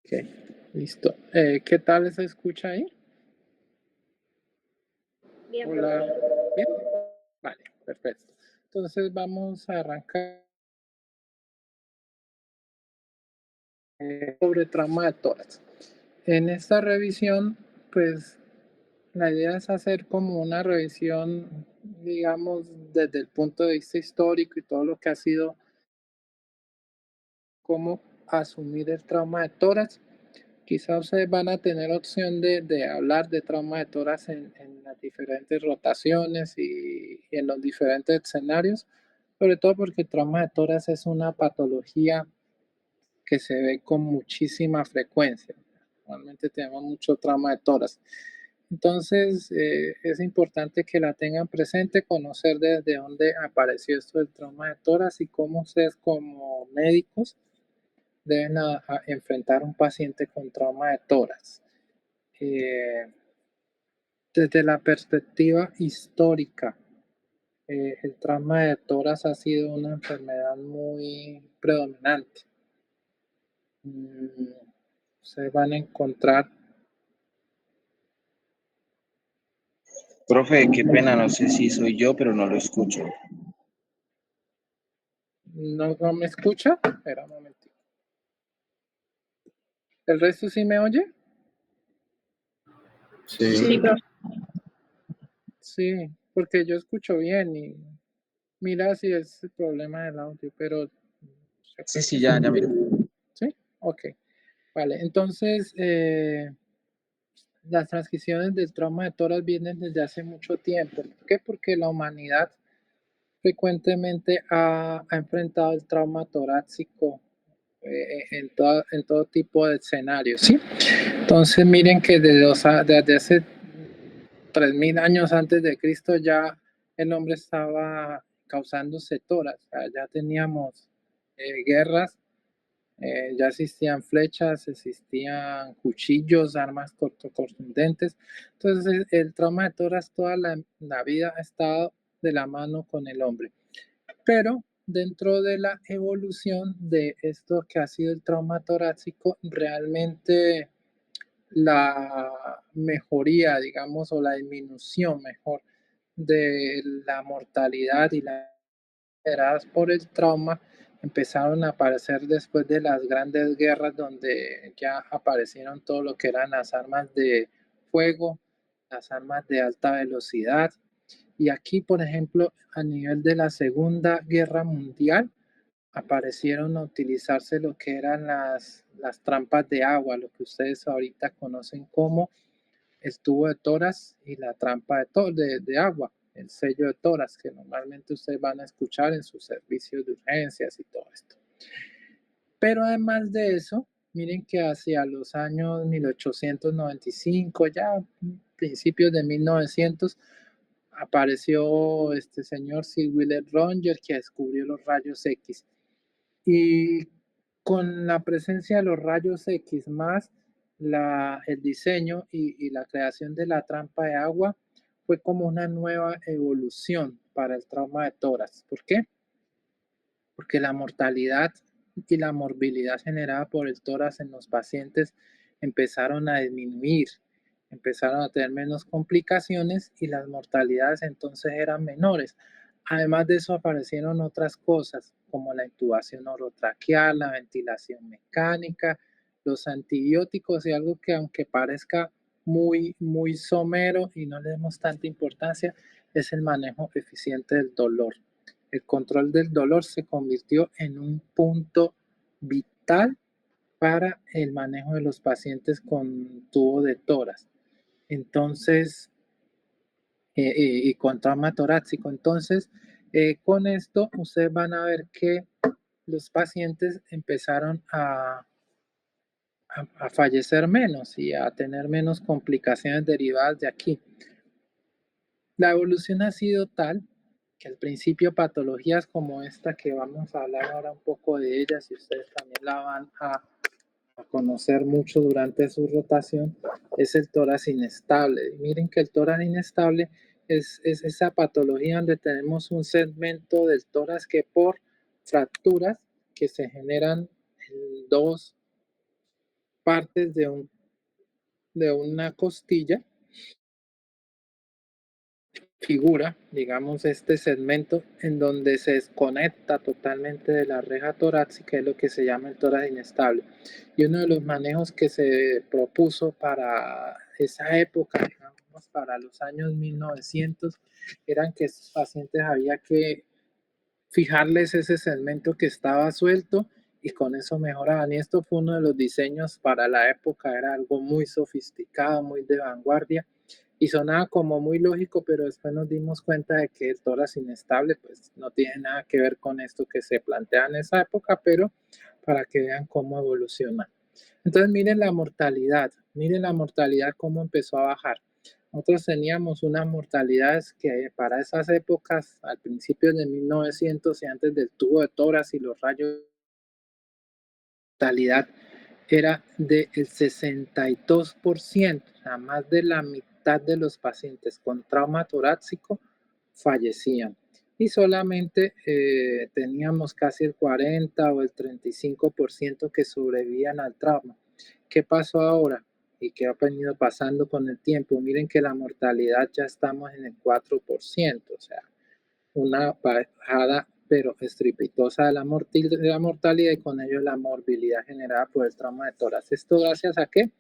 Ok, listo. ¿Qué tal se escucha ahí? Bien, Hola. profe. ¿Bien? Vale, perfecto. Entonces vamos a arrancar sobre trauma de tórax. En esta revisión, pues la idea es hacer como una revisión, digamos, desde el punto de vista histórico y todo lo que ha sido, cómo asumir el trauma de tórax. Quizás ustedes van a tener opción de hablar de trauma de tórax en las diferentes rotaciones y en los diferentes escenarios, sobre todo porque el trauma de tórax es una patología que se ve con muchísima frecuencia. Normalmente tenemos mucho trauma de tórax. Entonces, es importante que la tengan presente, conocer desde dónde apareció esto del trauma de tórax y cómo ustedes como médicos deben enfrentar un paciente con trauma de tórax. Eh, Desde la perspectiva histórica, el trauma de tórax ha sido una enfermedad muy predominante. Mm, Se van a encontrar, Profe, qué pena, no sé si soy yo, pero no lo escucho. ¿no me escucha? Espera un momentito. ¿El resto sí me oye? Sí, Sí, profe. Sí, porque yo escucho bien y mira si es el problema del audio, pero yo sí, creo que sí, sí. ya miro. ¿Sí? Ok. Vale, entonces las transcripciones del trauma de tórax vienen desde hace mucho tiempo. ¿Por qué? Porque la humanidad frecuentemente ha enfrentado el trauma torácico en todo tipo de escenarios, ¿sí? Entonces miren que desde hace 3000 años antes de Cristo ya el hombre estaba causándose toras, o sea, ya teníamos guerras, ya existían flechas, existían cuchillos, armas cortocontundentes. Entonces el trauma de toras toda la vida ha estado de la mano con el hombre. Pero dentro de la evolución de esto que ha sido el trauma torácico, realmente la mejoría, digamos, o la disminución mejor de la mortalidad y las generadas por el trauma empezaron a aparecer después de las grandes guerras donde ya aparecieron todo lo que eran las armas de fuego, las armas de alta velocidad. Y aquí, por ejemplo, a nivel de la Segunda Guerra Mundial, aparecieron a utilizarse lo que eran las trampas de agua, lo que ustedes ahorita conocen como el tubo de toras y la trampa de agua, el sello de toras, que normalmente ustedes van a escuchar en sus servicios de urgencias y todo esto. Pero además de eso, miren que hacia los años 1895, ya principios de 1900, apareció este señor Sir Willard Ronger que descubrió los rayos X. Y con la presencia de los rayos X más el diseño y la creación de la trampa de agua fue como una nueva evolución para el trauma de tórax. ¿Por qué? Porque la mortalidad y la morbilidad generada por el tórax en los pacientes empezaron a disminuir, empezaron a tener menos complicaciones y las mortalidades entonces eran menores. Además de eso aparecieron otras cosas como la intubación orotraqueal, la ventilación mecánica, los antibióticos y algo que aunque parezca muy somero y no le demos tanta importancia, es el manejo eficiente del dolor. El control del dolor se convirtió en un punto vital para el manejo de los pacientes con tubo de toras. Entonces, y con trauma torácico. Entonces, con esto ustedes van a ver que los pacientes empezaron a fallecer menos y a tener menos complicaciones derivadas de aquí. La evolución ha sido tal que al principio patologías como esta que vamos a hablar ahora un poco de ellas y ustedes también la van a conocer mucho durante su rotación, es el tórax inestable. Y miren que el tórax inestable es esa patología donde tenemos un segmento del tórax que por fracturas que se generan en dos partes de una costilla figura, digamos, este segmento en donde se desconecta totalmente de la reja torácica, es lo que se llama el tórax inestable. Y uno de los manejos que se propuso para esa época, digamos, para los años 1900, eran que estos pacientes había que fijarles ese segmento que estaba suelto y con eso mejoraban. Y esto fue uno de los diseños para la época, era algo muy sofisticado, muy de vanguardia y sonaba como muy lógico, pero después nos dimos cuenta de que el tórax inestable pues no tiene nada que ver con esto que se plantea en esa época, pero para que vean cómo evoluciona. Entonces miren la mortalidad cómo empezó a bajar. Nosotros teníamos unas mortalidades que para esas épocas, al principio de 1900 y antes del tubo de tórax y los rayos, la mortalidad era del 62%, o sea, más de la mitad de los pacientes con trauma torácico fallecían. Y solamente teníamos casi el 40 o el 35% que sobrevivían al trauma. ¿Qué pasó ahora? ¿Y qué ha venido pasando con el tiempo? Miren que la mortalidad ya estamos en el 4%, o sea, una bajada pero estrepitosa de la mortalidad y con ello la morbilidad generada por el trauma de tórax. ¿Esto gracias a qué?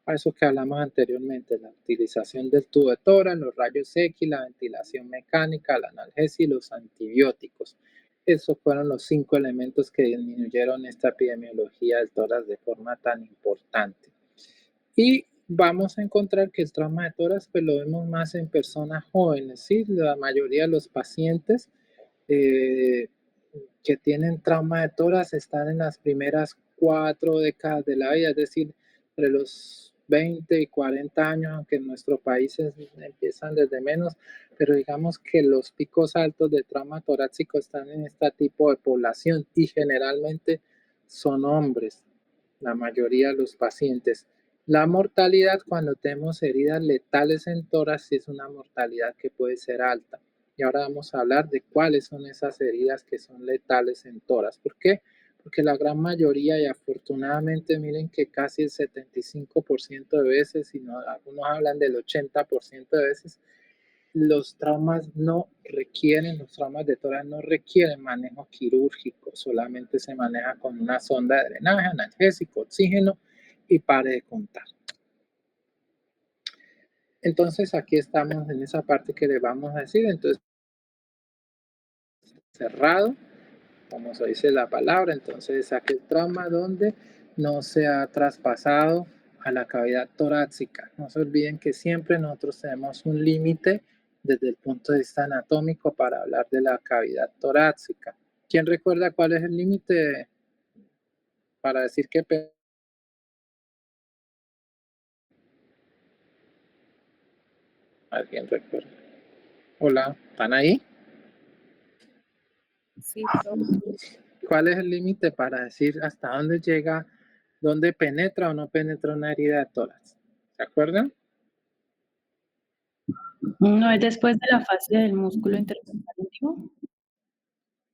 A eso que hablamos anteriormente, la utilización del tubo de tórax, los rayos X, la ventilación mecánica, la analgesia y los antibióticos. Esos fueron los 5 elementos que disminuyeron esta epidemiología del tórax de forma tan importante. Y vamos a encontrar que el trauma de tórax pues lo vemos más en personas jóvenes, ¿sí? La mayoría de los pacientes eh, que tienen trauma de tórax están en las primeras 4 décadas de la vida, es decir, entre los 20 y 40 años, aunque en nuestro país empiezan desde menos, pero digamos que los picos altos de trauma torácico están en este tipo de población y generalmente son hombres, la mayoría de los pacientes. La mortalidad cuando tenemos heridas letales en tórax es una mortalidad que puede ser alta. Y ahora vamos a hablar de cuáles son esas heridas que son letales en tórax. ¿Por qué? Porque la gran mayoría, y afortunadamente miren que casi el 75% de veces, y no, algunos hablan del 80% de veces, los traumas de tórax no requieren manejo quirúrgico, solamente se maneja con una sonda de drenaje, analgésico, oxígeno y pare de contar. Entonces aquí estamos en esa parte que le vamos a decir, entonces cerrado, como se dice la palabra, entonces aquel trauma donde no se ha traspasado a la cavidad torácica. No se olviden que siempre nosotros tenemos un límite desde el punto de vista anatómico para hablar de la cavidad torácica. ¿Quién recuerda cuál es el límite para decir que alguien recuerda? Hola, ¿están ahí? Sí, profe. ¿Cuál es el límite para decir hasta dónde llega, dónde penetra o no penetra una herida de tórax? ¿Se acuerdan? No es después de la fascia del músculo intercostal antiguo.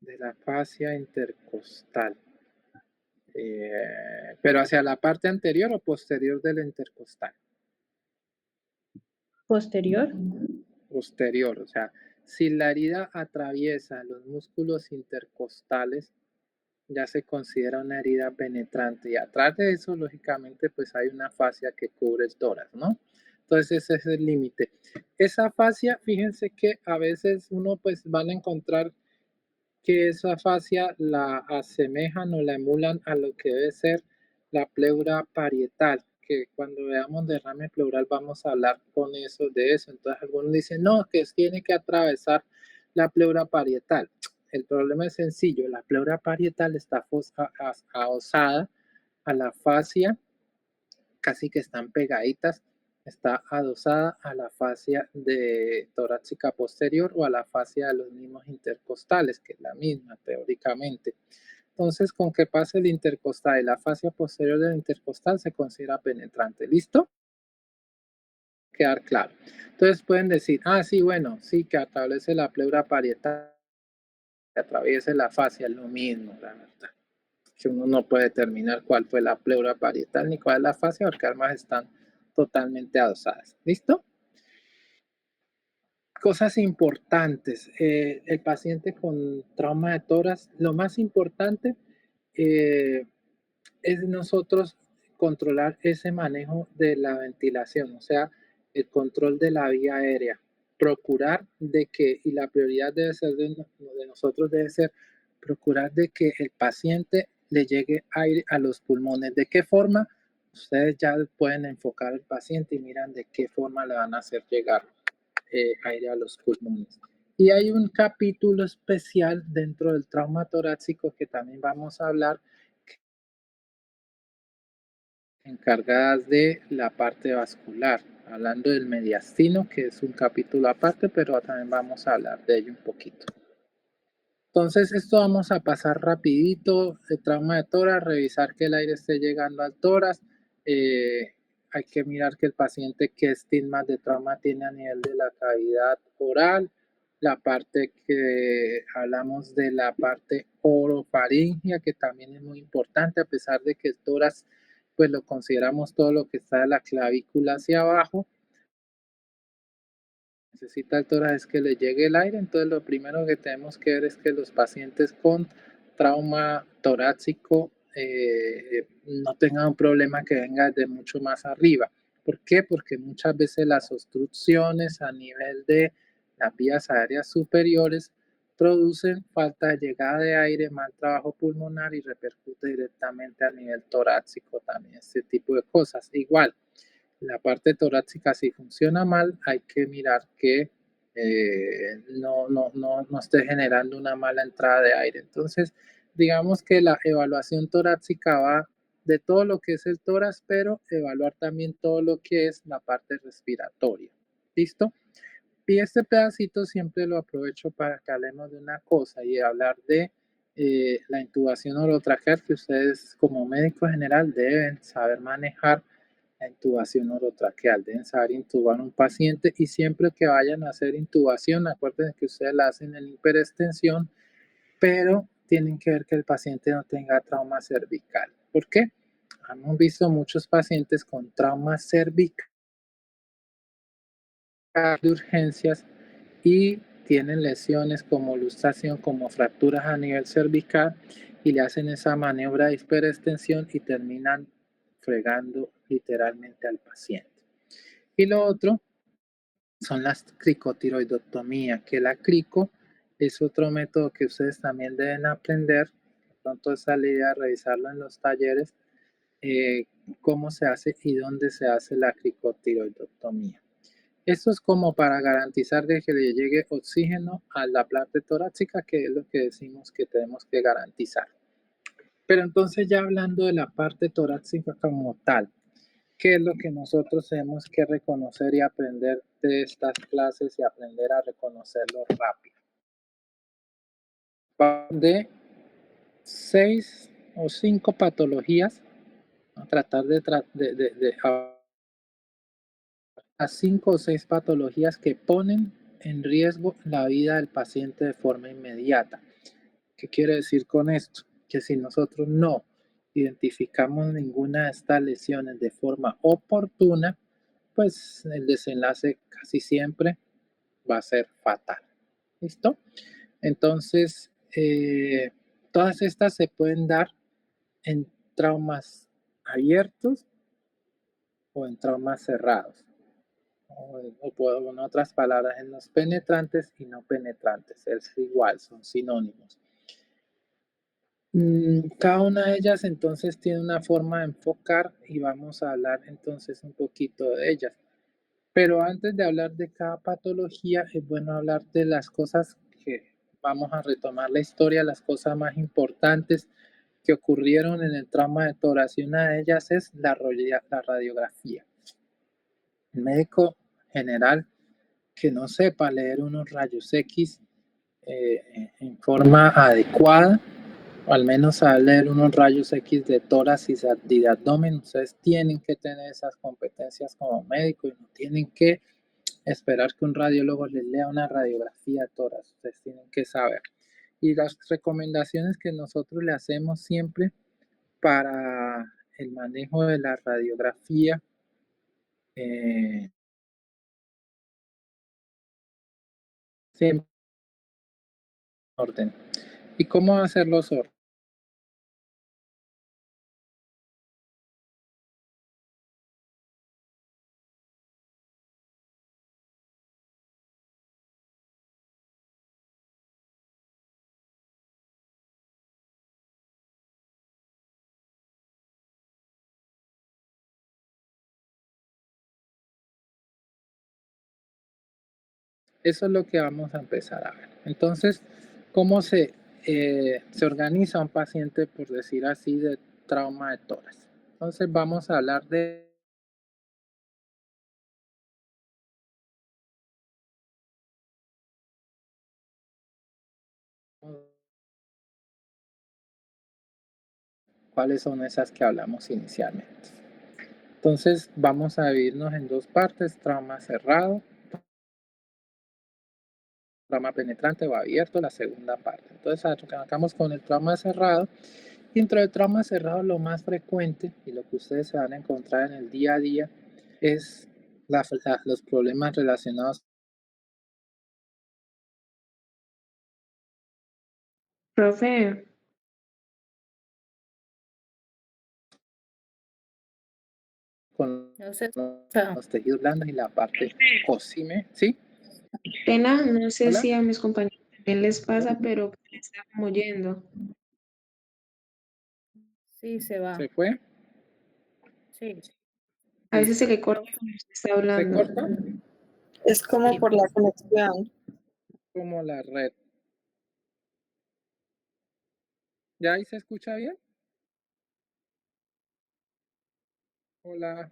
De la fascia intercostal. Pero hacia la parte anterior o posterior del intercostal. Posterior. Posterior, o sea, si la herida atraviesa los músculos intercostales, ya se considera una herida penetrante. Y atrás de eso, lógicamente, pues hay una fascia que cubre el tórax, ¿no? Entonces ese es el límite. Esa fascia, fíjense que a veces uno pues van a encontrar que esa fascia la asemejan o la emulan a lo que debe ser la pleura parietal, que cuando veamos derrame pleural vamos a hablar con eso de eso. Entonces algunos dicen, no, que tiene que atravesar la pleura parietal. El problema es sencillo, la pleura parietal está adosada a la fascia, casi que están pegaditas, está adosada a la fascia de torácica posterior o a la fascia de los mismos intercostales, que es la misma teóricamente. Entonces, con que pase el intercostal y la fascia posterior del intercostal se considera penetrante. ¿Listo? Quedar claro. Entonces pueden decir, ah, sí, bueno, sí, que atraviese la pleura parietal, que atraviese la fascia, es lo mismo, la verdad. que uno no puede determinar cuál fue la pleura parietal ni cuál es la fascia, porque ambas están totalmente adosadas. ¿Listo? Cosas importantes. El paciente con trauma de tórax, lo más importante es nosotros controlar ese manejo de la ventilación, o sea, el control de la vía aérea. Procurar de que, y la prioridad debe ser de nosotros debe ser procurar de que el paciente le llegue aire a los pulmones. ¿De qué forma? Ustedes ya pueden enfocar al paciente y miran de qué forma le van a hacer llegar aire a los pulmones. Y hay un capítulo especial dentro del trauma torácico que también vamos a hablar, encargadas de la parte vascular, hablando del mediastino, que es un capítulo aparte, pero también vamos a hablar de ello un poquito. Entonces, esto vamos a pasar rapidito, el trauma de tórax, revisar que el aire esté llegando al tórax, hay que mirar que el paciente qué estigmas de trauma tiene a nivel de la cavidad oral, la parte que hablamos de la parte orofaringia, que también es muy importante, a pesar de que el tórax, pues lo consideramos todo lo que está de la clavícula hacia abajo, necesita el tórax es que le llegue el aire, entonces lo primero que tenemos que ver es que los pacientes con trauma torácico no tengan un problema que venga de mucho más arriba. ¿Por qué? Porque muchas veces las obstrucciones a nivel de las vías aéreas superiores producen falta de llegada de aire, mal trabajo pulmonar y repercute directamente a nivel torácico también, este tipo de cosas. Igual, la parte torácica si funciona mal, hay que mirar que no esté generando una mala entrada de aire. Entonces, digamos que la evaluación torácica va de todo lo que es el tórax, pero evaluar también todo lo que es la parte respiratoria. ¿Listo? Y este pedacito siempre lo aprovecho para que hablemos de una cosa y hablar de la intubación orotraqueal, que ustedes como médico general deben saber manejar la intubación orotraqueal. Deben saber intubar a un paciente y siempre que vayan a hacer intubación, acuérdense que ustedes la hacen en hiperextensión, pero tienen que ver que el paciente no tenga trauma cervical. ¿Por qué? Hemos visto muchos pacientes con trauma cervical de urgencias y tienen lesiones como luxación, como fracturas a nivel cervical y le hacen esa maniobra de hiperextensión y terminan fregando literalmente al paciente. Y lo otro son las cricotiroidectomías, que la crico es otro método que ustedes también deben aprender. De pronto esa la idea de revisarlo en los talleres, cómo se hace y dónde se hace la cricotiroidectomía. Esto es como para garantizar de que le llegue oxígeno a la parte torácica, que es lo que decimos que tenemos que garantizar. Pero entonces ya hablando de la parte torácica como tal, ¿qué es lo que nosotros tenemos que reconocer y aprender de estas clases y aprender a reconocerlo rápido? De 6 o 5 patologías, a tratar de a 5 o 6 patologías que ponen en riesgo la vida del paciente de forma inmediata. ¿Qué quiere decir con esto? Que si nosotros no identificamos ninguna de estas lesiones de forma oportuna, pues el desenlace casi siempre va a ser fatal. ¿Listo? Entonces, todas estas se pueden dar en traumas abiertos o en traumas cerrados. O en otras palabras, en los penetrantes y no penetrantes. Es igual, son sinónimos. Cada una de ellas entonces tiene una forma de enfocar y vamos a hablar entonces un poquito de ellas. Pero antes de hablar de cada patología, es bueno hablar de las cosas que vamos a retomar la historia, las cosas más importantes que ocurrieron en el trauma de tórax y una de ellas es la radiografía. El médico general que no sepa leer unos rayos X en forma adecuada, o al menos a leer unos rayos X de tórax y de abdomen, ustedes tienen que tener esas competencias como médico y no tienen que esperar que un radiólogo les lea una radiografía de tórax, ustedes tienen que saber. Y las recomendaciones que nosotros le hacemos siempre para el manejo de la radiografía, siempre en orden. ¿Y cómo hacer los órdenes? Eso es lo que vamos a empezar a ver. Entonces, ¿cómo se organiza un paciente, por decir así, de trauma de tórax? Entonces, vamos a hablar de cuáles son esas que hablamos inicialmente. Entonces, vamos a dividirnos en dos partes: trauma cerrado, trauma penetrante o abierto, la segunda parte. Entonces, arrancamos con el trauma cerrado. Dentro del trauma cerrado, lo más frecuente y lo que ustedes se van a encontrar en el día a día es los problemas relacionados Profe, con No se escucha. los tejidos blandos y la parte cosime, ¿sí? pena, no sé Hola, si a mis compañeros también les pasa, pero me está como yendo. Sí, se va. ¿se fue? Sí. A veces se Listo. le corta cuando usted está ¿Se hablando. corta? Es como por la conexión. Como la red. ¿Ya ahí se escucha bien? Hola,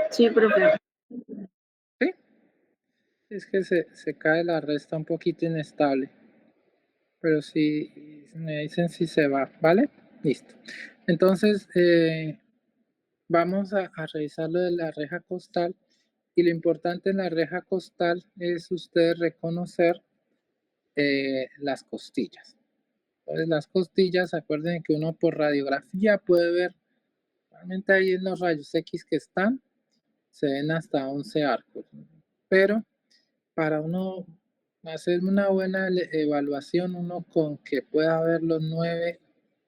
Sí, profe. ¿sí? Es que se cae la red, está un poquito inestable. Pero si me dicen si se va, ¿vale? Listo. Entonces, vamos a revisar lo de la reja costal. Y lo importante en la reja costal es ustedes reconocer las costillas. Entonces, las costillas, acuérdense que uno por radiografía puede ver, realmente ahí en los rayos X que están, se ven hasta 11 arcos. Pero para uno hacer una buena evaluación, uno con que pueda ver los 9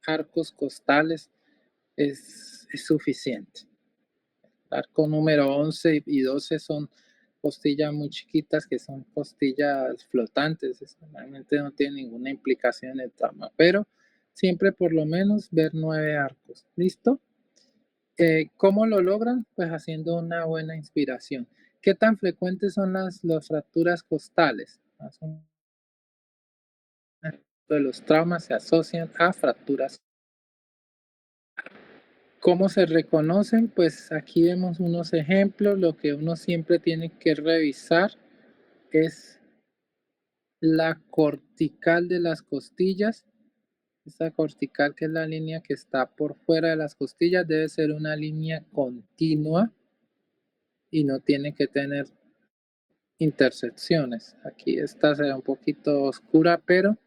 arcos costales es suficiente. El arco número 11 y 12 son costillas muy chiquitas, que son costillas flotantes, realmente no tiene ninguna implicación en el trauma, pero siempre por lo menos ver 9 arcos. ¿Listo? ¿Cómo lo logran? Pues haciendo una buena inspiración. ¿Qué tan frecuentes son las fracturas costales? Más o menos de los traumas se asocian a fracturas. ¿Cómo se reconocen? Pues aquí vemos unos ejemplos. Lo que uno siempre tiene que revisar es la cortical de las costillas. Esta cortical, que es la línea que está por fuera de las costillas, debe ser una línea continua y no tiene que tener intersecciones. Aquí esta será un poquito oscura, pero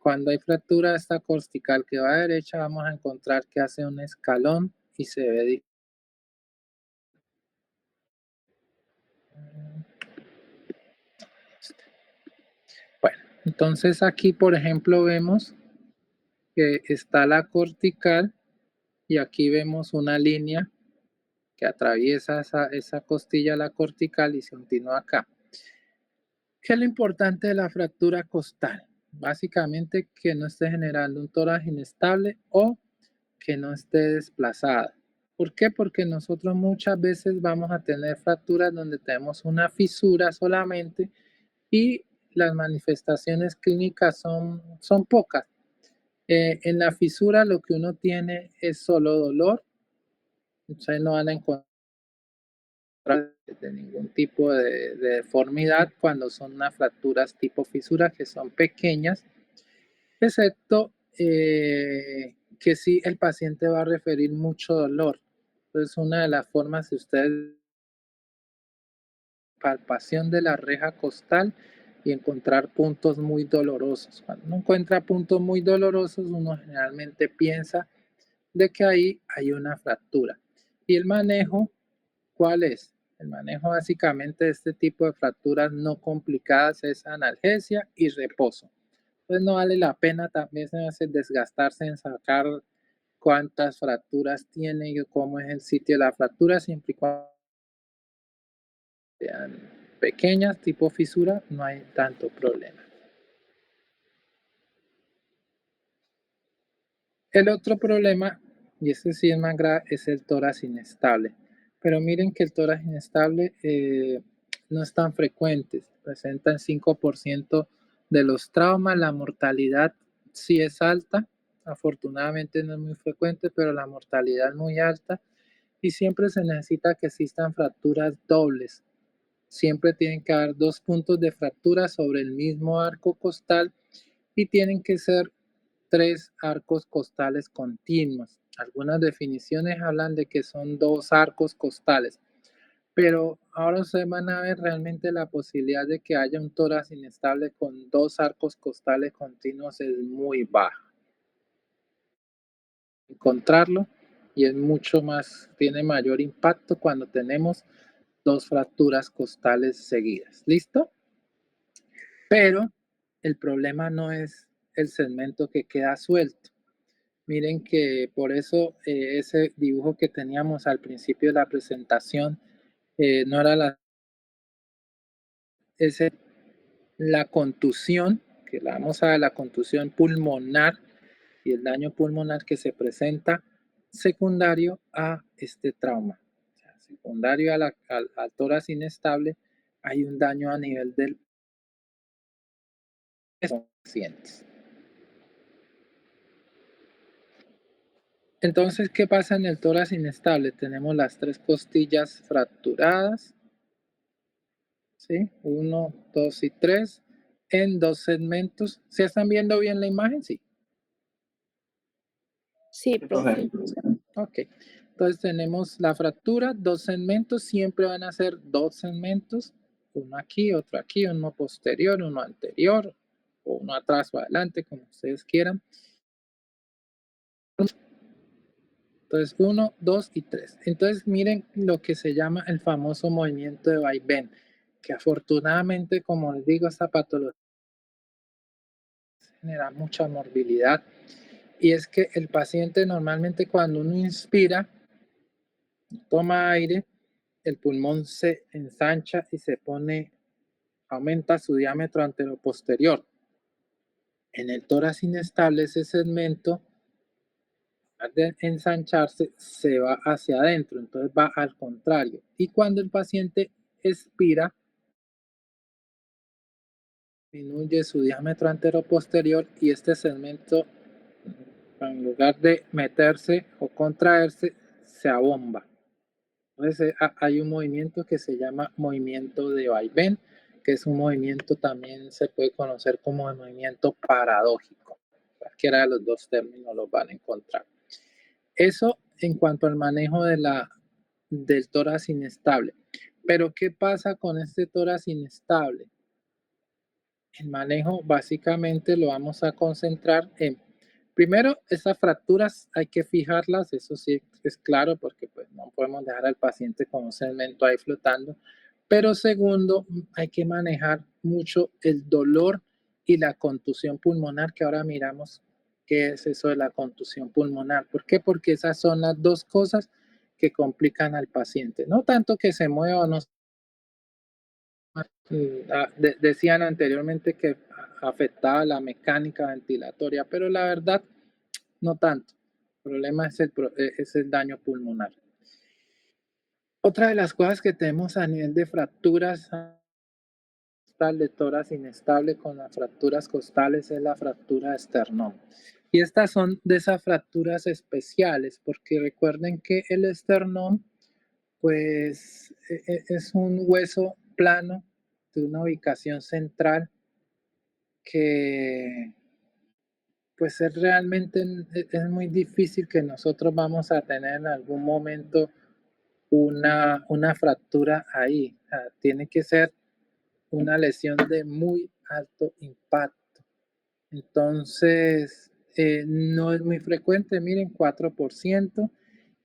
cuando hay fractura de esta cortical que va a derecha, vamos a encontrar que hace un escalón y se ve. Bueno, entonces aquí, por ejemplo, vemos que está la cortical y aquí vemos una línea que atraviesa esa costilla, la cortical, y se continúa acá. ¿Qué es lo importante de la fractura costal? Básicamente que no esté generando un tórax inestable o que no esté desplazada. ¿Por qué? Porque nosotros muchas veces vamos a tener fracturas donde tenemos una fisura solamente y las manifestaciones clínicas son pocas. En la fisura lo que uno tiene es solo dolor. Ustedes no van a encontrar de ningún tipo de deformidad cuando son unas fracturas tipo fisura, que son pequeñas, excepto que sí el paciente va a referir mucho dolor. Entonces, una de las formas, si ustedes palpación de la reja costal, y encontrar puntos muy dolorosos. Cuando uno encuentra puntos muy dolorosos, uno generalmente piensa de que ahí hay una fractura. Y el manejo, ¿cuál es? El manejo básicamente de este tipo de fracturas no complicadas es analgesia y reposo. Entonces no vale la pena también se hace desgastarse en sacar cuántas fracturas tiene y cómo es el sitio de la fractura, siempre y cuando sean pequeñas, tipo fisura, no hay tanto problema. El otro problema, y este sí es más grave, es el tórax inestable. Pero miren que el tórax inestable no es tan frecuente, presenta el 5% de los traumas, la mortalidad sí es alta, afortunadamente no es muy frecuente, pero la mortalidad es muy alta y siempre se necesita que existan fracturas dobles. Siempre tienen que haber 2 puntos de fractura sobre el mismo arco costal y tienen que ser 3 arcos costales continuos. Algunas definiciones hablan de que son 2 arcos costales, pero ahora ustedes van a ver realmente la posibilidad de que haya un tórax inestable con 2 arcos costales continuos es muy baja. Encontrarlo y es mucho más, tiene mayor impacto cuando tenemos 2 fracturas costales seguidas. ¿Listo? Pero el problema no es el segmento que queda suelto. Miren que por eso ese dibujo que teníamos al principio de la presentación no era la contusión, que la vamos a ver, la contusión pulmonar y el daño pulmonar que se presenta secundario a este trauma. O sea, secundario al tórax inestable, hay un daño a nivel del pacientes. Entonces, ¿qué pasa en el tórax inestable? Tenemos las 3 costillas fracturadas, ¿sí? 1, 2 y 3 en 2 segmentos. ¿Se están viendo bien la imagen? Sí. Sí, profe. Ok. Entonces tenemos la fractura, 2 segmentos, siempre van a ser 2 segmentos, uno aquí, otro aquí, uno posterior, uno anterior, o uno atrás o adelante, como ustedes quieran. Entonces, 1, 2 y 3. Entonces, miren lo que se llama el famoso movimiento de vaivén, que afortunadamente, como les digo, esta patología genera mucha morbilidad. Y es que el paciente normalmente cuando uno inspira, toma aire, el pulmón se ensancha y se pone, aumenta su diámetro anteroposterior. En el tórax inestable, ese segmento de ensancharse se va hacia adentro, entonces va al contrario. Y cuando el paciente expira, disminuye su diámetro anteroposterior y este segmento, en lugar de meterse o contraerse, se abomba. Entonces hay un movimiento que se llama movimiento de vaivén, que es un movimiento también se puede conocer como el movimiento paradójico. Cualquiera de los dos términos los van a encontrar. Eso en cuanto al manejo del tórax inestable. Pero ¿qué pasa con este tórax inestable? El manejo básicamente lo vamos a concentrar en, primero, esas fracturas hay que fijarlas, eso sí es claro, porque pues no podemos dejar al paciente con un segmento ahí flotando. Pero segundo, hay que manejar mucho el dolor y la contusión pulmonar, que ahora miramos qué es eso de la contusión pulmonar. ¿Por qué? Porque esas son las 2 cosas que complican al paciente. No tanto que se mueva o no. Decían anteriormente que afectaba la mecánica ventilatoria, pero la verdad no tanto. El problema es el daño pulmonar. Otra de las cosas que tenemos a nivel de fracturas de tórax inestable con las fracturas costales es la fractura de esternón. Y estas son de esas fracturas especiales, porque recuerden que el esternón pues es un hueso plano de una ubicación central que pues es realmente es muy difícil que nosotros vamos a tener en algún momento una fractura ahí. O sea, tiene que ser una lesión de muy alto impacto. Entonces, no es muy frecuente, miren, 4%.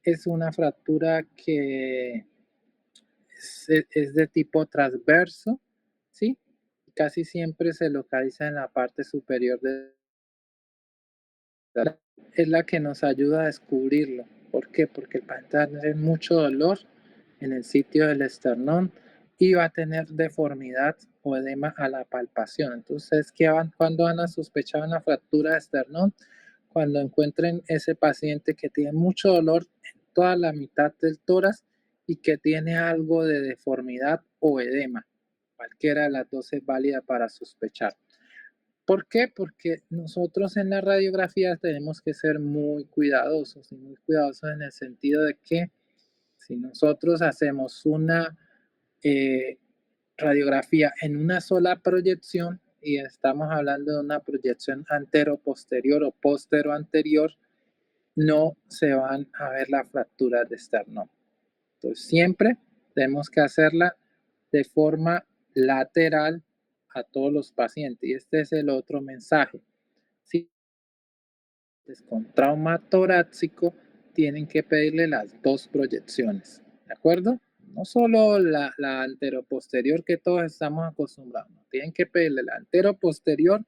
Es una fractura que es de tipo transverso, ¿sí? Casi siempre se localiza en la parte superior de es la que nos ayuda a descubrirlo. ¿Por qué? Porque el paciente va a tener mucho dolor en el sitio del esternón y va a tener deformidad o edema a la palpación. Entonces, ¿cuándo van a sospechar una fractura de esternón? Cuando encuentren ese paciente que tiene mucho dolor en toda la mitad del tórax y que tiene algo de deformidad o edema. Cualquiera de las dos es válida para sospechar. ¿Por qué? Porque nosotros en la radiografía tenemos que ser muy cuidadosos y muy cuidadosos en el sentido de que si nosotros hacemos una radiografía en una sola proyección y estamos hablando de una proyección antero-posterior o postero-anterior, no se van a ver las fracturas de esternón. Entonces siempre tenemos que hacerla de forma lateral a todos los pacientes. Y este es el otro mensaje. Si con trauma torácico tienen que pedirle las dos proyecciones, ¿de acuerdo? No solo la anteroposterior que todos estamos acostumbrados, tienen que pedirle la anteroposterior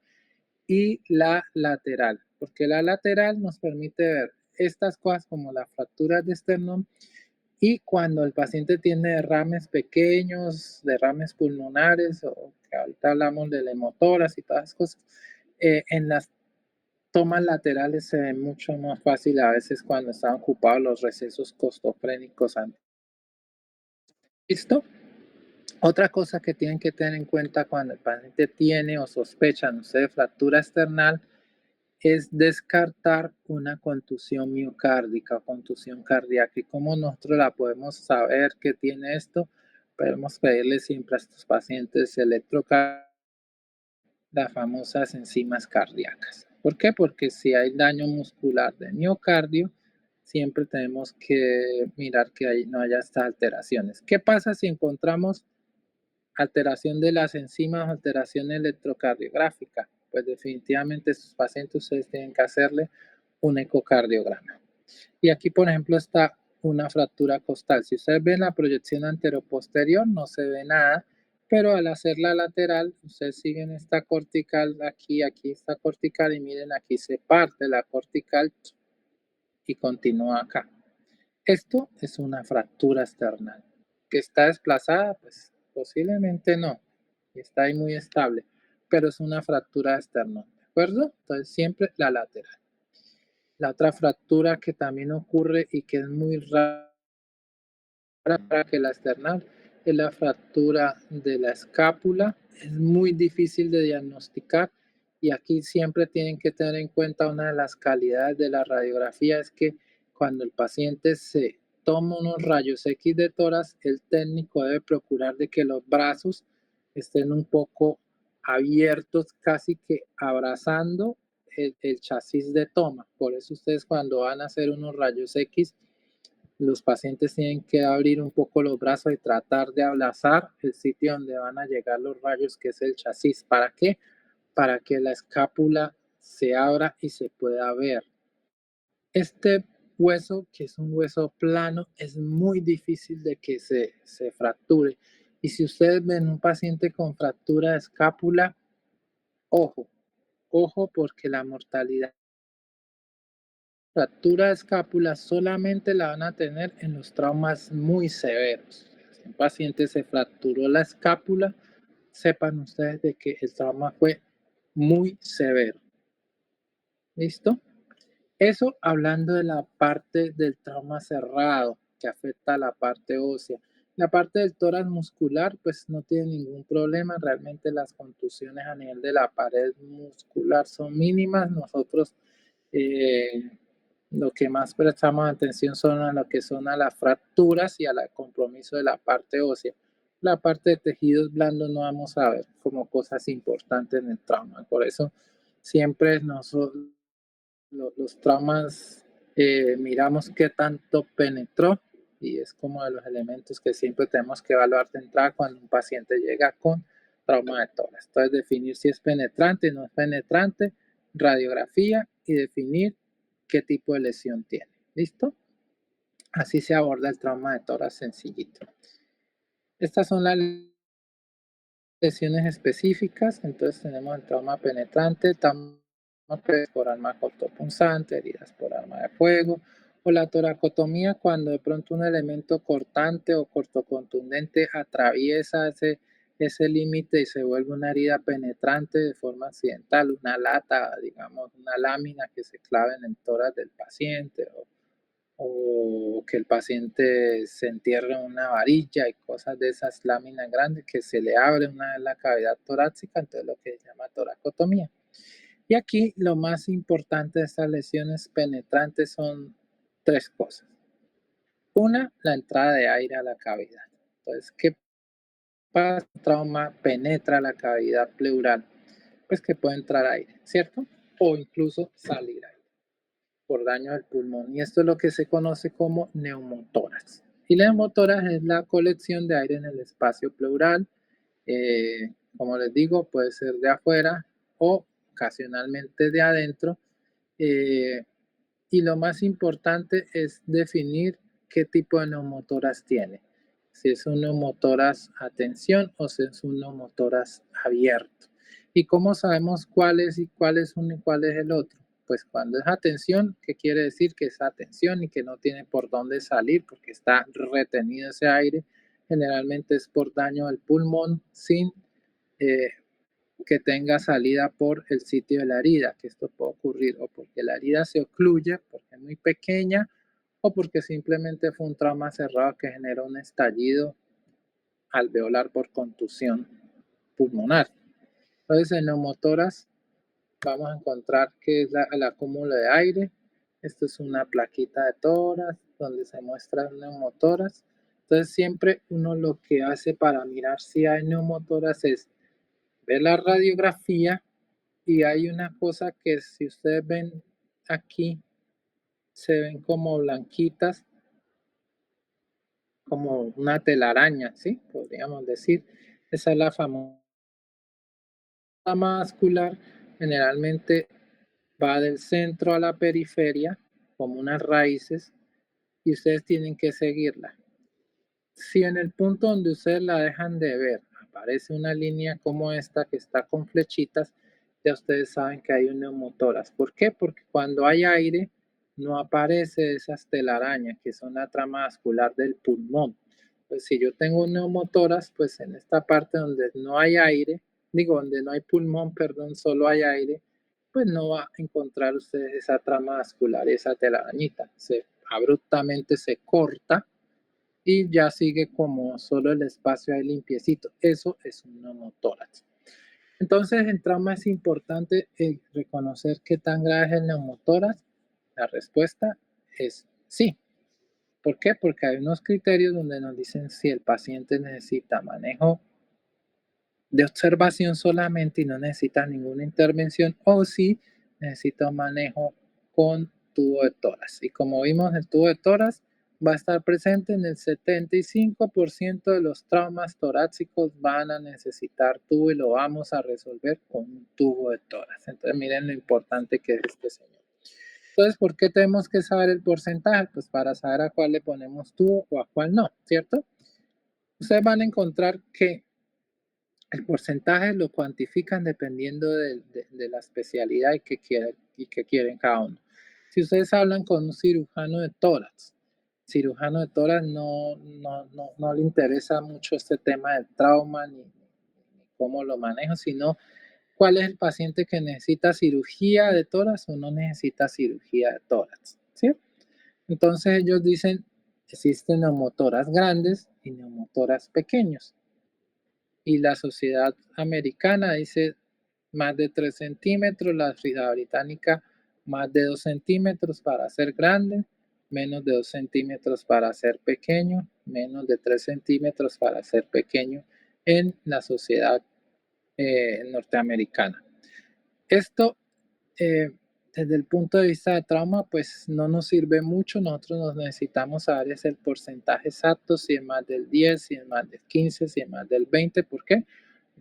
y la lateral, porque la lateral nos permite ver estas cosas como las fracturas de esternón y cuando el paciente tiene derrames pequeños, derrames pulmonares, o que ahorita hablamos del hemotoras y todas las cosas, en las tomas laterales se ve mucho más fácil a veces cuando están ocupados los recesos costofrénicos. ¿Listo? Otra cosa que tienen que tener en cuenta cuando el paciente tiene o sospecha, no sé, de fractura esternal, es descartar una contusión miocárdica o contusión cardíaca. ¿Y cómo nosotros la podemos saber que tiene esto? Podemos pedirle siempre a estos pacientes electrocardiografía, las famosas enzimas cardíacas. ¿Por qué? Porque si hay daño muscular de miocardio, siempre tenemos que mirar que no haya estas alteraciones. ¿Qué pasa si encontramos alteración de las enzimas o alteración electrocardiográfica? Pues definitivamente estos pacientes ustedes tienen que hacerle un ecocardiograma. Y aquí, por ejemplo, está una fractura costal. Si ustedes ven la proyección anteroposterior, no se ve nada, pero al hacer la lateral, ustedes siguen esta cortical aquí está cortical y miren, aquí se parte la cortical y continúa acá. Esto es una fractura esternal. ¿Que está desplazada? Pues posiblemente no, está ahí muy estable, pero es una fractura esternal, ¿de acuerdo? Entonces siempre la lateral. La otra fractura que también ocurre y que es muy rara para que la esternal es la fractura de la escápula. Es muy difícil de diagnosticar y aquí siempre tienen que tener en cuenta una de las calidades de la radiografía es que cuando el paciente se toma unos rayos X de tórax, el técnico debe procurar de que los brazos estén un poco abiertos, casi que abrazando el chasis de toma. Por eso ustedes cuando van a hacer unos rayos X, los pacientes tienen que abrir un poco los brazos y tratar de abrazar el sitio donde van a llegar los rayos, que es el chasis. ¿Para qué? Para que la escápula se abra y se pueda ver. Este hueso, que es un hueso plano, es muy difícil de que se fracture. Y si ustedes ven un paciente con fractura de escápula, ojo, ojo porque la mortalidad fractura de escápula solamente la van a tener en los traumas muy severos. Si un paciente se fracturó la escápula, sepan ustedes de que el trauma fue muy severo. ¿Listo? Eso hablando de la parte del trauma cerrado que afecta a la parte ósea. La parte del tórax muscular pues no tiene ningún problema. Realmente las contusiones a nivel de la pared muscular son mínimas. Nosotros lo que más prestamos atención son a lo que son a las fracturas y al compromiso de la parte ósea. La parte de tejidos blandos no vamos a ver como cosas importantes en el trauma. Por eso siempre nosotros los traumas miramos qué tanto penetró y es como de los elementos que siempre tenemos que evaluar de entrada cuando un paciente llega con trauma de tórax. Entonces, definir si es penetrante, no es penetrante, radiografía y definir qué tipo de lesión tiene. ¿Listo? Así se aborda el trauma de tórax sencillito. Estas son las lesiones específicas. Entonces tenemos el trauma penetrante, trauma por arma cortopunzante, heridas por arma de fuego, o la toracotomía cuando de pronto un elemento cortante o cortocontundente atraviesa ese límite y se vuelve una herida penetrante de forma accidental, una lata, digamos, una lámina que se clave en el tórax del paciente, o que el paciente se entierre en una varilla y cosas de esas láminas grandes que se le abre una vez la cavidad torácica, entonces lo que se llama toracotomía. Y aquí lo más importante de estas lesiones penetrantes son tres cosas. Una, la entrada de aire a la cavidad. Entonces, ¿qué pasa? El trauma penetra la cavidad pleural. Pues que puede entrar aire, ¿cierto? O incluso salir aire por daño del pulmón. Y esto es lo que se conoce como neumotórax. Y la neumotórax es la colección de aire en el espacio pleural. Como les digo, puede ser de afuera o ocasionalmente de adentro. Y lo más importante es definir qué tipo de neumotórax tiene. Si es un neumotórax a tensión o si es un neumotórax abierto. ¿Y cómo sabemos cuál es y cuál es uno y cuál es el otro? Pues cuando es a tensión, ¿qué quiere decir? Que es a tensión y que no tiene por dónde salir porque está retenido ese aire. Generalmente es por daño al pulmón sin que tenga salida por el sitio de la herida, que esto puede ocurrir o porque la herida se ocluye, porque es muy pequeña, o porque simplemente fue un trauma cerrado que genera un estallido alveolar por contusión pulmonar. Entonces, en neumotórax vamos a encontrar que es el acúmulo de aire. Esto es una plaquita de tórax donde se muestra el neumotórax. Entonces, siempre uno lo que hace para mirar si hay neumotórax es ver la radiografía y hay una cosa que si ustedes ven aquí, se ven como blanquitas, como una telaraña, ¿sí? Podríamos decir. Esa es la famosa vascular. Generalmente va del centro a la periferia, como unas raíces, y ustedes tienen que seguirla. Si en el punto donde ustedes la dejan de ver aparece una línea como esta que está con flechitas, ya ustedes saben que hay un neumotórax. ¿Por qué? Porque cuando hay aire no aparece esas telarañas que son la trama vascular del pulmón. Pues si yo tengo un neumotórax, pues en esta parte donde no hay aire, donde no hay pulmón, perdón, solo hay aire, pues no va a encontrar ustedes esa trama vascular, esa telarañita. Abruptamente se corta y ya sigue como solo el espacio ahí limpiecito. Eso es un neumotórax. Entonces, en trauma es importante reconocer qué tan grave es el neumotórax. La respuesta es sí. ¿Por qué? Porque hay unos criterios donde nos dicen si el paciente necesita manejo de observación solamente y no necesita ninguna intervención, o si necesita un manejo con tubo de tórax. Y como vimos, el tubo de tórax va a estar presente en el 75% de los traumas torácicos, van a necesitar tubo y lo vamos a resolver con un tubo de tórax. Entonces miren lo importante que es este señor. Entonces, ¿por qué tenemos que saber el porcentaje? Pues para saber a cuál le ponemos tubo o a cuál no, ¿cierto? Ustedes van a encontrar que el porcentaje lo cuantifican dependiendo de la especialidad y que quieren cada uno. Si ustedes hablan con un cirujano de tórax no le interesa mucho este tema del trauma ni cómo lo manejo, sino cuál es el paciente que necesita cirugía de tórax o no necesita cirugía de tórax, ¿sí? Entonces ellos dicen, existen neumotórax grandes y neumotórax pequeños. Y la sociedad americana dice más de 3 centímetros, la sociedad británica más de 2 centímetros para ser grande, menos de 2 centímetros para ser pequeño, menos de 3 centímetros para ser pequeño en la sociedad norteamericana. Esto desde el punto de vista de trauma, pues no nos sirve mucho. Nosotros nos necesitamos saber es el porcentaje exacto, si es más del 10, si es más del 15, si es más del 20. ¿Por qué?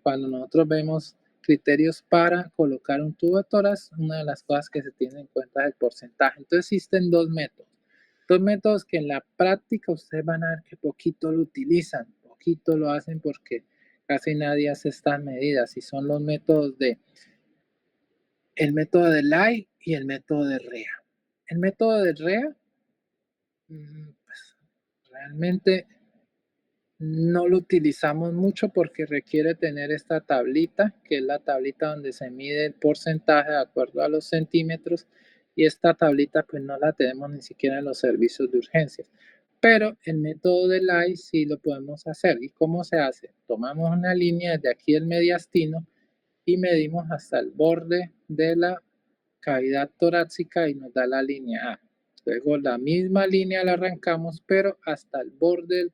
Cuando nosotros vemos criterios para colocar un tubo de tórax, una de las cosas que se tiene en cuenta es el porcentaje. Entonces existen dos métodos que en la práctica ustedes van a ver que poquito lo utilizan, poquito lo hacen porque casi nadie hace estas medidas, y son los métodos el método de Lai y el método de REA. El método de REA, pues, realmente no lo utilizamos mucho porque requiere tener esta tablita, que es la tablita donde se mide el porcentaje de acuerdo a los centímetros, y esta tablita pues no la tenemos ni siquiera en los servicios de urgencias. Pero el método de Lai sí lo podemos hacer. ¿Y cómo se hace? Tomamos una línea desde aquí del mediastino y medimos hasta el borde de la cavidad torácica y nos da la línea A. Luego la misma línea la arrancamos, pero hasta el borde del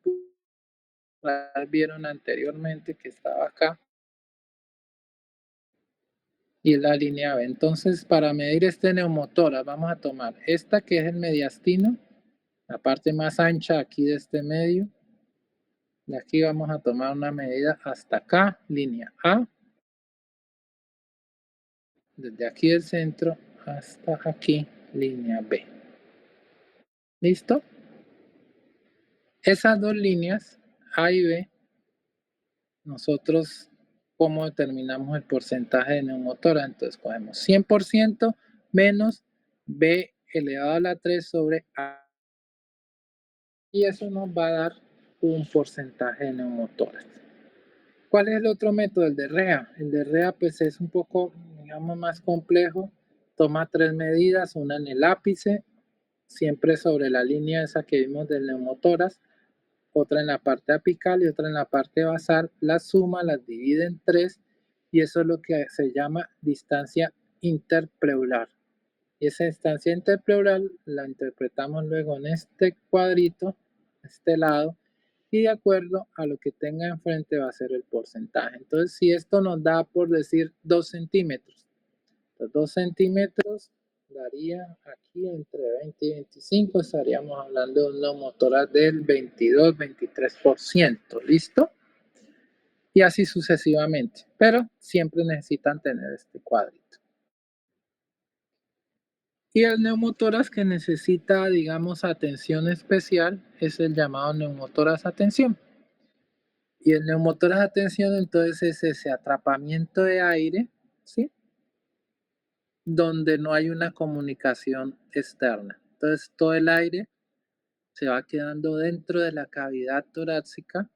vieron anteriormente que estaba acá, y la línea B. Entonces, para medir este neumotórax vamos a tomar esta que es el mediastino, la parte más ancha aquí de este medio. De aquí vamos a tomar una medida hasta acá, línea A, desde aquí del centro hasta aquí, línea B. ¿Listo? Esas dos líneas, A y B, nosotros, ¿cómo determinamos el porcentaje de neumotórax? Entonces cogemos 100% menos B elevado a la 3 sobre A. Y eso nos va a dar un porcentaje de neumotórax. ¿Cuál es el otro método? El de REA. El de REA pues es un poco, digamos, más complejo. Toma 3 medidas, una en el ápice, siempre sobre la línea esa que vimos del neumotórax, otra en la parte apical y otra en la parte basal, las suma, las divide en 3 y eso es lo que se llama distancia interpleural. Y esa distancia interpleural la interpretamos luego en este cuadrito, este lado, y de acuerdo a lo que tenga enfrente va a ser el porcentaje. Entonces, si esto nos da por decir 2 centímetros, los 2 centímetros daría aquí entre 20 y 25, estaríamos hablando de un neumotórax del 22-23%, ¿listo? Y así sucesivamente, pero siempre necesitan tener este cuadrito. Y el neumotórax que necesita, digamos, atención especial es el llamado neumotórax atención. Y el neumotórax atención entonces es ese atrapamiento de aire, ¿sí? Donde no hay una comunicación externa. Entonces todo el aire se va quedando dentro de la cavidad torácica,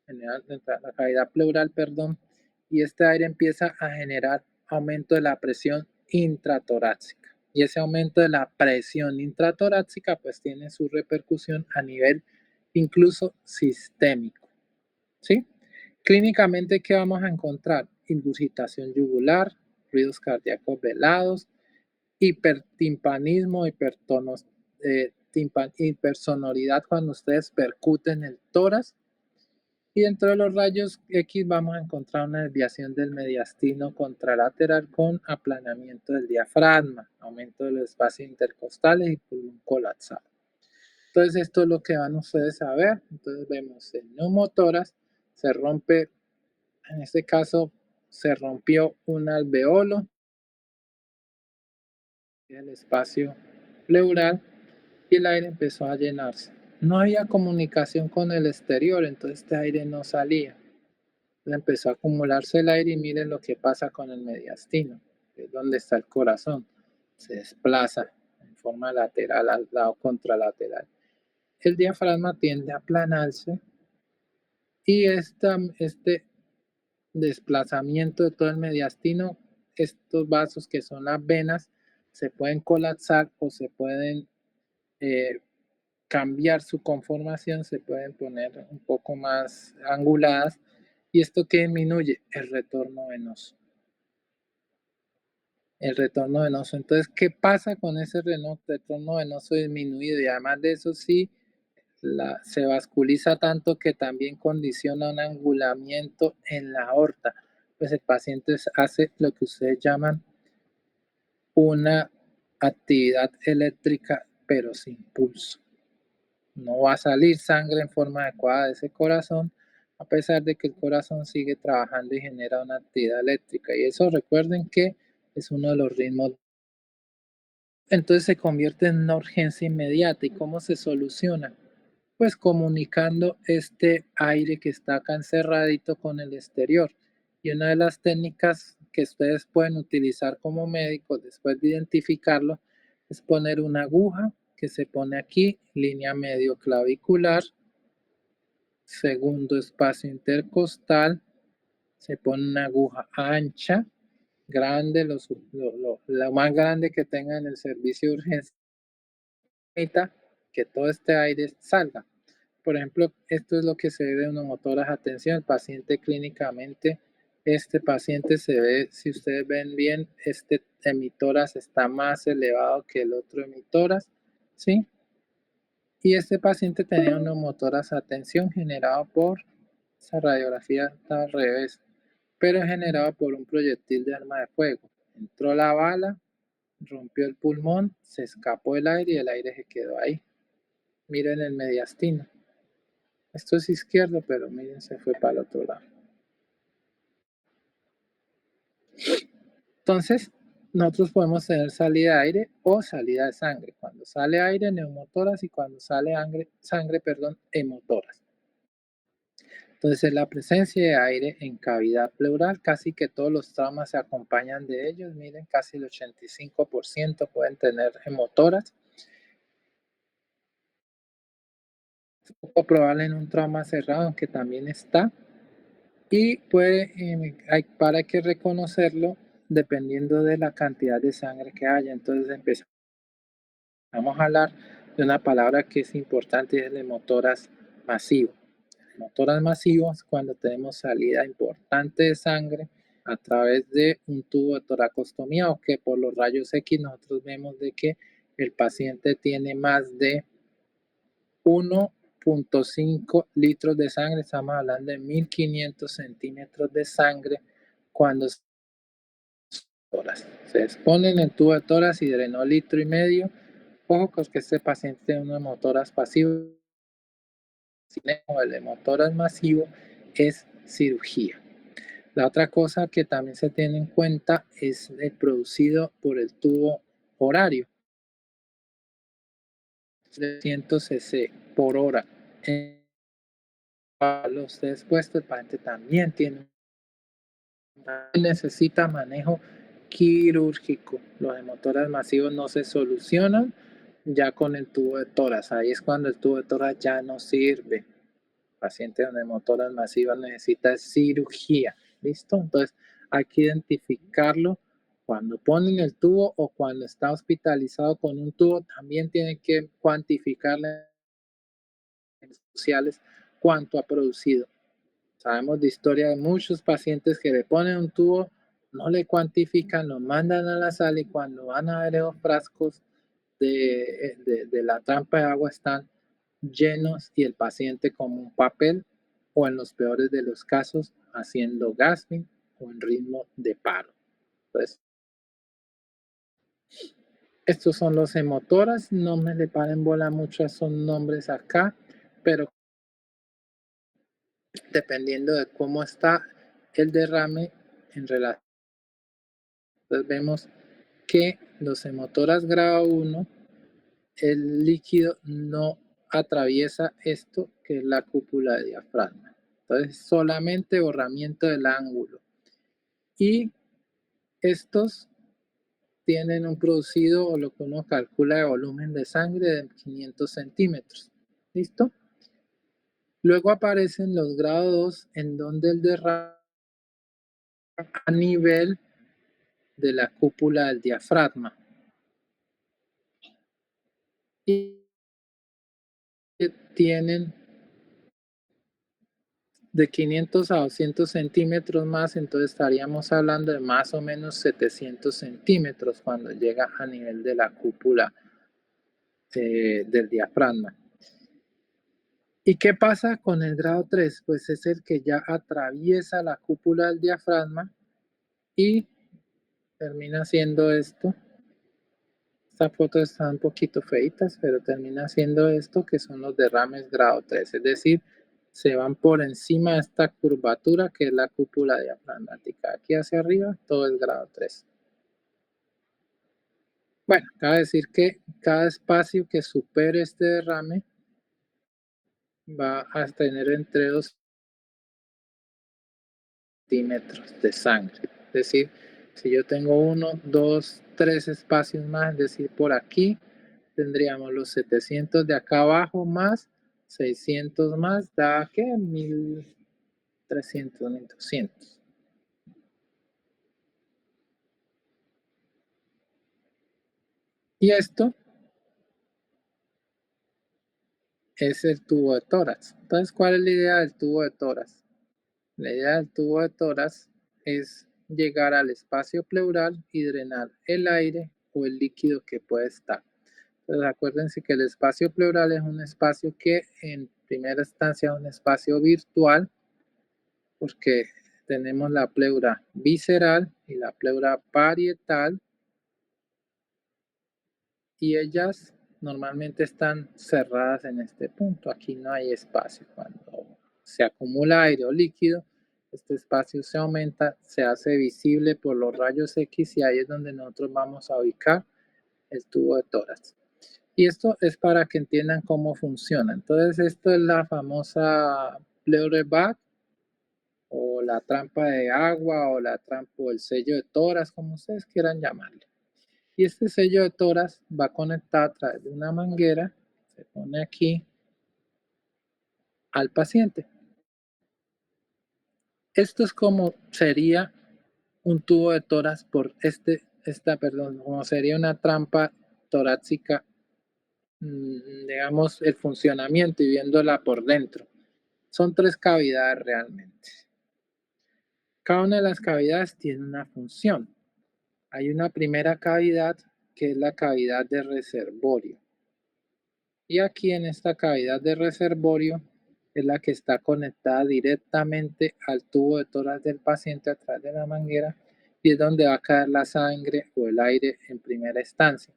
dentro de la cavidad pleural, perdón, y este aire empieza a generar aumento de la presión intratorácica. Y ese aumento de la presión intratorácica pues tiene su repercusión a nivel incluso sistémico, ¿sí? Clínicamente, ¿qué vamos a encontrar? Ingurgitación yugular, ruidos cardíacos velados, hipertimpanismo, hipersonoridad cuando ustedes percuten el tórax. Y dentro de los rayos X vamos a encontrar una desviación del mediastino contralateral con aplanamiento del diafragma, aumento de los espacios intercostales y pulmón colapsado. Entonces esto es lo que van ustedes a ver. Entonces vemos el neumotórax, se rompe, en este caso se rompió un alveolo, el espacio pleural, y el aire empezó a llenarse. No había comunicación con el exterior, entonces este aire no salía. Empezó a acumularse el aire y miren lo que pasa con el mediastino, que es donde está el corazón. Se desplaza en forma lateral al lado contralateral. El diafragma tiende a aplanarse y este desplazamiento de todo el mediastino, estos vasos que son las venas, se pueden colapsar o se pueden cambiar su conformación, se pueden poner un poco más anguladas. ¿Y esto qué disminuye? El retorno venoso. El retorno venoso. Entonces, ¿qué pasa con ese retorno venoso disminuido? Y además de eso, sí, se vasculiza tanto que también condiciona un angulamiento en la aorta. Pues el paciente hace lo que ustedes llaman una actividad eléctrica, pero sin pulso. No va a salir sangre en forma adecuada de ese corazón, a pesar de que el corazón sigue trabajando y genera una actividad eléctrica. Y eso recuerden que es uno de los ritmos. Entonces se convierte en una urgencia inmediata. ¿Y cómo se soluciona? Pues comunicando este aire que está acá encerradito con el exterior. Y una de las técnicas que ustedes pueden utilizar como médicos después de identificarlo es poner una aguja que se pone aquí, línea medio clavicular, segundo espacio intercostal, se pone una aguja ancha, grande, lo más grande que tenga en el servicio de urgencia, que todo este aire salga. Por ejemplo, esto es lo que se ve de neumotórax. Atención, el paciente clínicamente, este paciente se ve, si ustedes ven bien, este hemitórax está más elevado que el otro hemitórax, ¿sí? Y este paciente tenía un neumotórax, atención, generado por, esa radiografía está al revés, pero generado por un proyectil de arma de fuego. Entró la bala, rompió el pulmón, se escapó el aire y el aire se quedó ahí. Miren el mediastino. Esto es izquierdo, pero miren, se fue para el otro lado. Entonces, nosotros podemos tener salida de aire o salida de sangre. Cuando sale aire, neumotórax, y cuando sale sangre, hemotórax. Entonces, la presencia de aire en cavidad pleural, casi que todos los traumas se acompañan de ellos. Miren, casi el 85% pueden tener hemotórax. Es poco probable en un trauma cerrado, aunque también está. Y hay que reconocerlo dependiendo de la cantidad de sangre que haya. Entonces empezamos a hablar de una palabra que es importante, y es el hemotórax masivo. El hemotórax masivo es cuando tenemos salida importante de sangre a través de un tubo de toracostomía, o que por los rayos X nosotros vemos de que el paciente tiene más de 1.5 litros de sangre. Estamos hablando de 1500 centímetros de sangre cuando se expone en el tubo de tórax y drenó 1,5 litros. Ojo, porque este paciente tiene un hemotórax pasivo. El hemotórax masivo es cirugía. La otra cosa que también se tiene en cuenta es el producido por el tubo horario. 300 cc por hora. Para los ustedes puestos, el paciente también necesita manejo quirúrgico. Los hemotórax masivos no se solucionan ya con el tubo de tórax. Ahí es cuando el tubo de tórax ya no sirve. El paciente con hemotórax masivo necesita cirugía. ¿Listo? Entonces hay que identificarlo cuando ponen el tubo o cuando está hospitalizado con un tubo. También tienen que cuantificarle sociales cuánto ha producido. Sabemos de historia de muchos pacientes que le ponen un tubo, no le cuantifican, lo mandan a la sala, y cuando van a ver los frascos de la trampa de agua están llenos y el paciente como un papel, o en los peores de los casos haciendo gasping o en ritmo de paro. Entonces, estos son los hemotórax. No me le paren bola mucho a esos nombres acá, pero dependiendo de cómo está el derrame en relación. Entonces vemos que los hemotórax grado 1, el líquido no atraviesa esto que es la cúpula de diafragma. Entonces solamente borramiento del ángulo. Y estos tienen un producido, o lo que uno calcula, de volumen de sangre de 500 centímetros. ¿Listo? Luego aparecen los grado 2, en donde el derrame a nivel de la cúpula del diafragma. Y tienen de 500 a 200 centímetros más, entonces estaríamos hablando de más o menos 700 centímetros cuando llega a nivel de la cúpula del diafragma. ¿Y qué pasa con el grado 3? Pues es el que ya atraviesa la cúpula del diafragma y termina siendo esto. Esta foto está un poquito feitas, pero termina siendo esto, que son los derrames grado 3, es decir, se van por encima de esta curvatura que es la cúpula diafragmática. Aquí hacia arriba todo es grado 3. Bueno, cabe decir que cada espacio que supere este derrame va a tener entre 2 centímetros de sangre. Es decir, si yo tengo 1, 2, 3 espacios más, es decir, por aquí tendríamos los 700 de acá abajo más 600 más, da ¿qué? 1300, 1200. Y esto es el tubo de tórax. Entonces, ¿cuál es la idea del tubo de tórax? La idea del tubo de tórax es llegar al espacio pleural y drenar el aire o el líquido que puede estar. Entonces, acuérdense que el espacio pleural es un espacio que en primera instancia es un espacio virtual, porque tenemos la pleura visceral y la pleura parietal, y ellas normalmente están cerradas en este punto. Aquí no hay espacio. Cuando se acumula aire o líquido, este espacio se aumenta, se hace visible por los rayos X y ahí es donde nosotros vamos a ubicar el tubo de tórax. Y esto es para que entiendan cómo funciona. Entonces, esto es la famosa pleure bag o la trampa de agua o la trampa o el sello de tórax, como ustedes quieran llamarle. Y este sello de tórax va conectado a través de una manguera, se pone aquí al paciente. Esto es como sería un tubo de tórax por como sería una trampa torácica, digamos, el funcionamiento y viéndola por dentro. Son 3 cavidades realmente. Cada una de las cavidades tiene una función. Hay una primera cavidad que es la cavidad de reservorio. Y aquí en esta cavidad de reservorio es la que está conectada directamente al tubo de tórax del paciente a través de la manguera y es donde va a caer la sangre o el aire en primera instancia.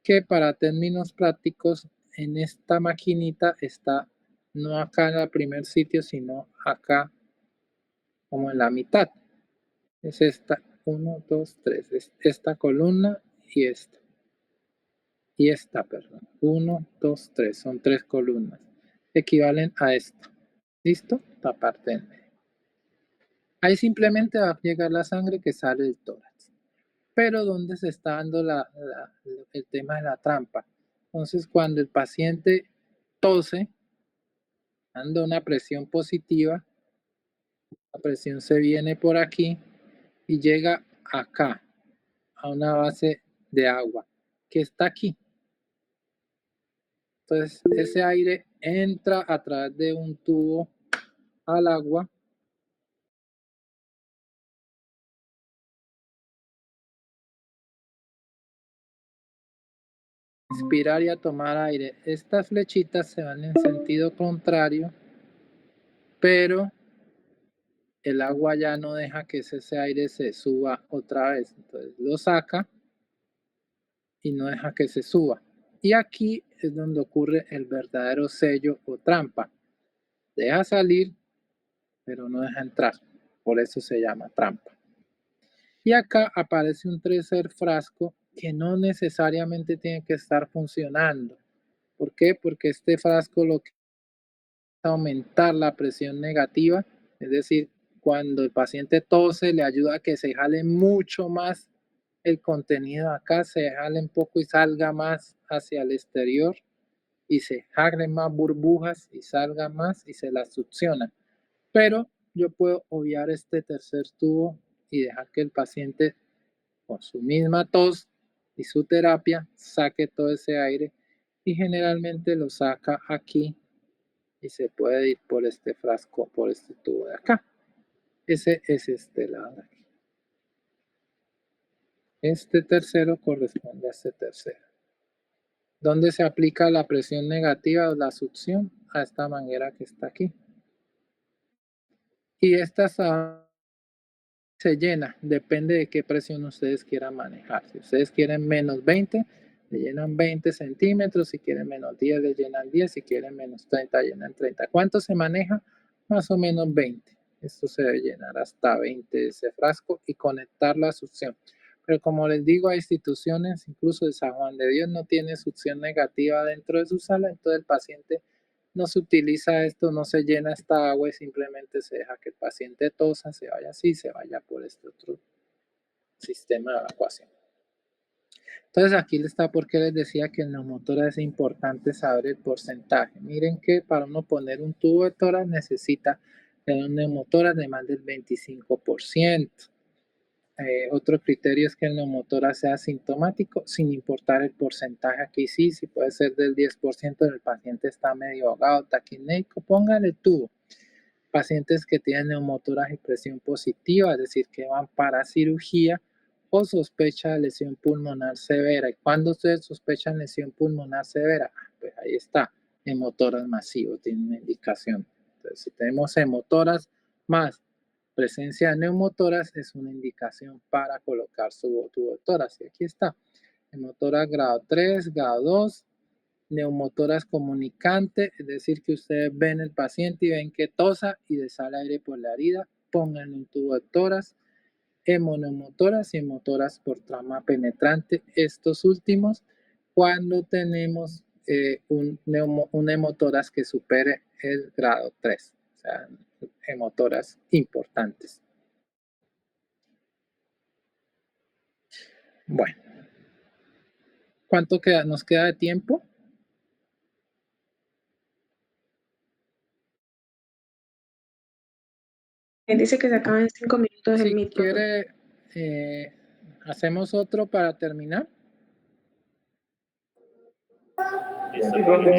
Que para términos prácticos en esta maquinita está no acá en el primer sitio, sino acá como en la mitad. Es esta, 1, 2, 3, es esta columna y esta. Y esta, perdón. 1, 2, 3, son 3 columnas. Equivalen a esta. ¿Listo? Esta parte en medio. Ahí simplemente va a llegar la sangre que sale del tórax. Pero ¿dónde se está dando el tema de la trampa? Entonces, cuando el paciente tose, dando una presión positiva, la presión se viene por aquí y llega acá, a una base de agua, que está aquí. Entonces, ese aire entra a través de un tubo al agua. Inspirar y a tomar aire. Estas flechitas se van en sentido contrario, pero el agua ya no deja que ese aire se suba otra vez. Entonces lo saca y no deja que se suba. Y aquí es donde ocurre el verdadero sello o trampa. Deja salir, pero no deja entrar. Por eso se llama trampa. Y acá aparece un tercer frasco que no necesariamente tiene que estar funcionando. ¿Por qué? Porque este frasco lo que es aumentar la presión negativa, es decir, cuando el paciente tose le ayuda a que se jale mucho más el contenido acá, se jale un poco y salga más hacia el exterior y se jalen más burbujas y salga más y se la succiona. Pero yo puedo obviar este tercer tubo y dejar que el paciente con su misma tos y su terapia saque todo ese aire y generalmente lo saca aquí y se puede ir por este frasco, por este tubo de acá. Ese es este lado de aquí. Este tercero corresponde a este tercero. ¿Dónde se aplica la presión negativa o la succión? A esta manguera que está aquí. Y esta se llena, depende de qué presión ustedes quieran manejar. Si ustedes quieren menos 20, le llenan 20 centímetros, si quieren menos 10 le llenan 10, si quieren menos 30 llenan 30. ¿Cuánto se maneja? Más o menos 20. Esto se debe llenar hasta 20 ese frasco y conectar la succión. Pero como les digo, hay instituciones, incluso el San Juan de Dios no tiene succión negativa dentro de su sala, entonces el paciente no se utiliza esto, no se llena esta agua y simplemente se deja que el paciente tosa, se vaya así, se vaya por este otro sistema de evacuación. Entonces aquí está porque les decía que el neumotórax es importante saber el porcentaje. Miren que para uno poner un tubo de tórax necesita tener un neumotórax de más del 25%. Otro criterio es que el neumotórax sea asintomático sin importar el porcentaje. Aquí sí, si puede ser del 10%, el paciente está medio ahogado, taquineico, póngale el tubo. Pacientes que tienen neumotórax y presión positiva, es decir, que van para cirugía o sospecha de lesión pulmonar severa. ¿Y cuándo ustedes sospechan lesión pulmonar severa? Pues ahí está, neumotórax masivo, tiene una indicación. Entonces, si tenemos hemotórax más presencia de neumotórax, es una indicación para colocar su tubo de tórax. Y aquí está, neumotórax grado 3, grado 2, neumotórax comunicante, es decir, que ustedes ven el paciente y ven que tosa y le sale aire por la herida, pongan un tubo de tórax, hemoneumotórax y hemotórax por trauma penetrante. Estos últimos, cuando tenemos un hemotórax que supere el grado 3, o sea, hemotórax importantes. Bueno, ¿cuánto nos queda de tiempo? Dice que se acaban en 5 minutos el Si Meet, profe. quiere, hacemos otro para terminar. Listo, profe.